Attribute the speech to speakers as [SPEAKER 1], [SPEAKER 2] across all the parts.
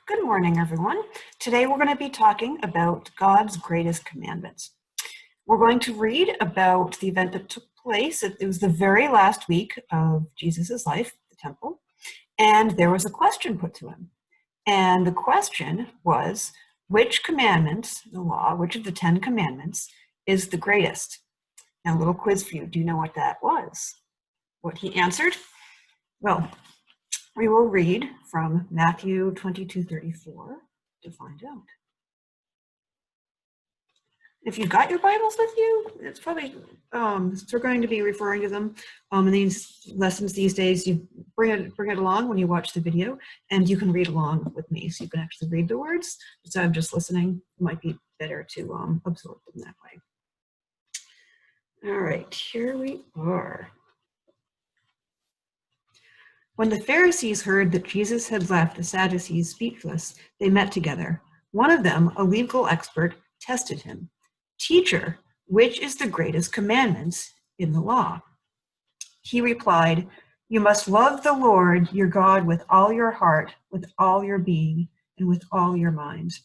[SPEAKER 1] Good morning, everyone. Today we're going to be talking about God's greatest commandments. We're going to read about the event that took place. It was the very last week of Jesus' life, the temple, and there was a question put to him. And the question was, which commandment, the law, which of the 10 commandments is the greatest? Now, a little quiz for you. Do you know what that was? What he answered? Well, we will read from Matthew 22:34 to find out. If you've got your Bibles with you, it's probably, we're going to be referring to them in these lessons these days. You bring it along when you watch the video, and you can read along with me, so you can actually read the words. Instead of just listening, it might be better to absorb them that way. All right, here we are. When the Pharisees heard that Jesus had left the Sadducees speechless, they met together. One of them, a legal expert, tested him. "Teacher, which is the greatest commandment in the law?" He replied, "You must love the Lord your God with all your heart, with all your being, and with all your mind.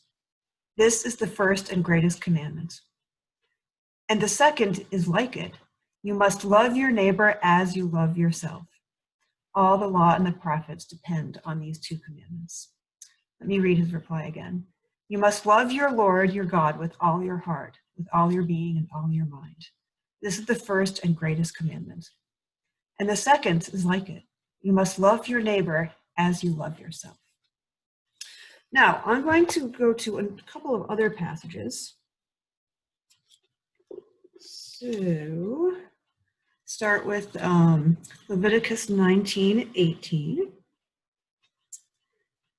[SPEAKER 1] This is the first and greatest commandment. And the second is like it. You must love your neighbor as you love yourself. All the law and the prophets depend on these two commandments." Let me read his reply again. "You must love your Lord, your God, with all your heart, with all your being, and all your mind. This is the first and greatest commandment. And the second is like it. You must love your neighbor as you love yourself." Now, I'm going to go to a couple of other passages. So, start with Leviticus 19:18,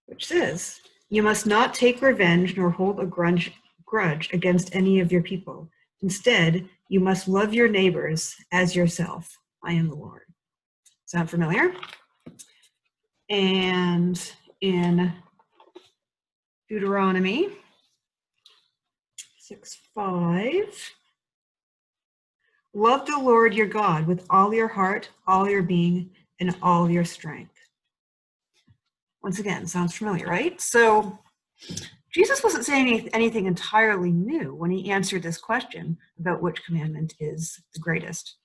[SPEAKER 1] which says, "You must not take revenge nor hold a grudge against any of your people. Instead, you must love your neighbors as yourself. I am the Lord." Sound familiar? And in Deuteronomy 6:5, "Love the Lord your God with all your heart, all your being, and all your strength." Once again, sounds familiar, right? So Jesus wasn't saying anything entirely new when he answered this question about which commandment is the greatest.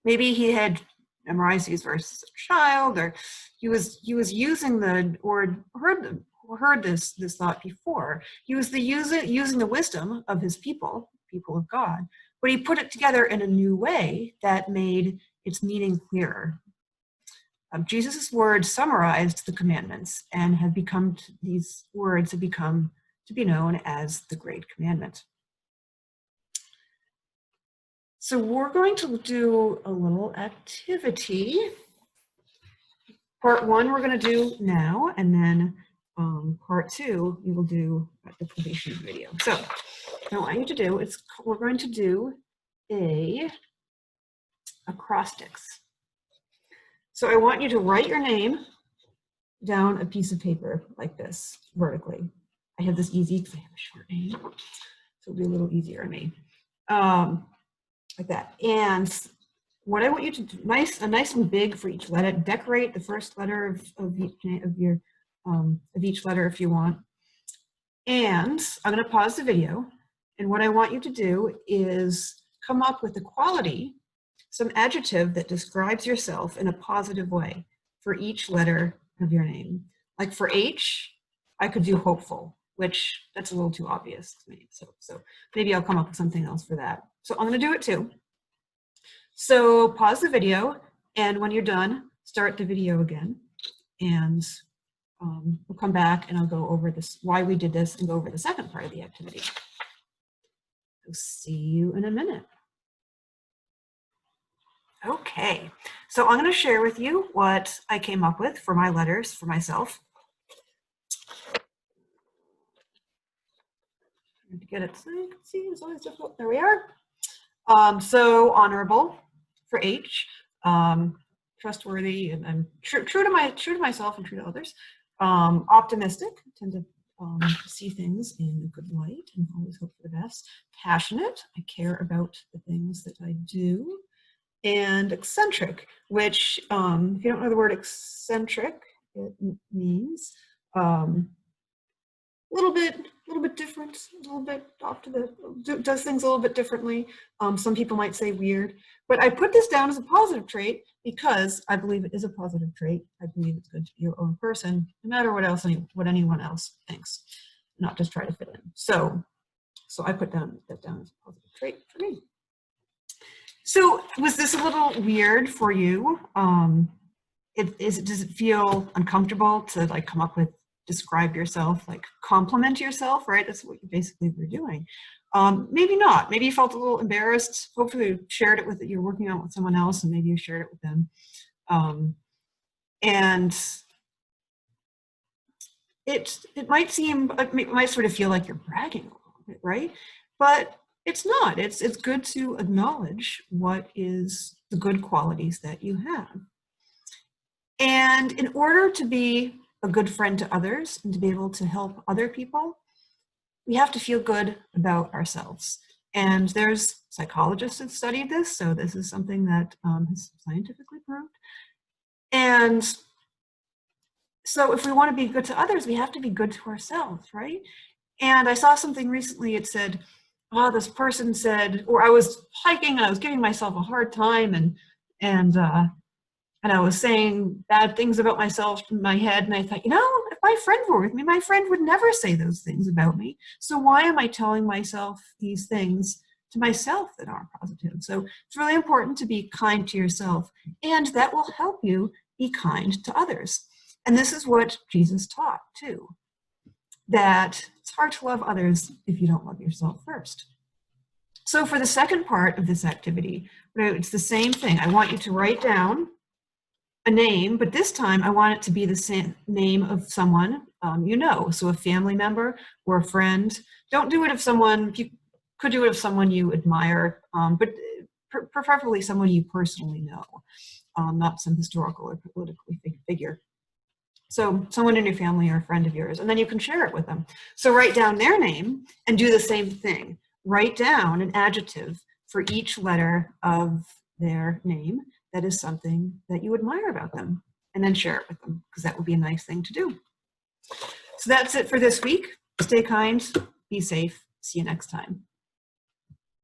[SPEAKER 1] Maybe he had memorized these verses as a child, or he was using the, or heard this thought before. He was using the wisdom of his people of God, but he put it together in a new way that made its meaning clearer. Jesus' words summarized the commandments, and these words have become to be known as the Great Commandment. So we're going to do a little activity. Part 1 we're going to do now, and then part 2 we will do at the completion video. So what I want you to do is we're going to do acrostics. So I want you to write your name down a piece of paper like this, vertically. I have this easy because I have a short name, so it'll be a little easier on me. Like that. And what I want you to do, nice and big for each letter. Decorate the first letter of each letter if you want. And I'm going to pause the video. And what I want you to do is come up with a quality, some adjective that describes yourself in a positive way for each letter of your name. Like for H, I could do hopeful, which that's a little too obvious to me. So maybe I'll come up with something else for that. So I'm going to do it too. So pause the video, and when you're done, start the video again. And we'll come back and I'll go over this, why we did this, and go over the second part of the activity. So see you in a minute. Okay, so I'm going to share with you what I came up with for my letters for myself. To get it so you can see, it's always difficult. There we are. So honorable for H, trustworthy, and I'm true to myself and true to others. Optimistic, tend to see things in a good light and always hope for the best. Passionate, I care about the things that I do. And eccentric, which if you don't know the word eccentric, it means little bit different, a little bit off to the, does things a little bit differently. Some people might say weird, but I put this down as a positive trait because I believe it is a positive trait. I believe it's good to be your own person, no matter what else, what anyone else thinks, not just try to fit in. So I put that down as a positive trait for me. So was this a little weird for you? Does it feel uncomfortable to like come up with, describe yourself, like compliment yourself, right? That's what you basically were doing. Maybe not. Maybe you felt a little embarrassed. Hopefully you shared it with, you're working on it with someone else, and maybe you shared it with them. And it might seem, it might sort of feel like you're bragging a little bit, right? But it's not. It's good to acknowledge what is the good qualities that you have. And in order to be a good friend to others and to be able to help other people, we have to feel good about ourselves. And there's psychologists that studied this, so this is something that is scientifically proved. And so if we want to be good to others, we have to be good to ourselves, right? And I saw something recently, it said, oh, this person said, or I was hiking and I was giving myself a hard time, and I was saying bad things about myself in my head, and I thought, you know, if my friend were with me, my friend would never say those things about me. So why am I telling myself these things to myself that aren't positive? So it's really important to be kind to yourself, and that will help you be kind to others. And this is what Jesus taught too, that it's hard to love others if you don't love yourself first. So for the second part of this activity, it's the same thing. I want you to write down a name, but this time I want it to be the same name of someone you know. So a family member or a friend. Don't do it if someone, you could do it if someone you admire, but preferably someone you personally know, not some historical or political figure. So someone in your family or a friend of yours, and then you can share it with them. So write down their name and do the same thing. Write down an adjective for each letter of their name that is something that you admire about them, and then share it with them, because that would be a nice thing to do. So that's it for this week. Stay kind, be safe. See you next time.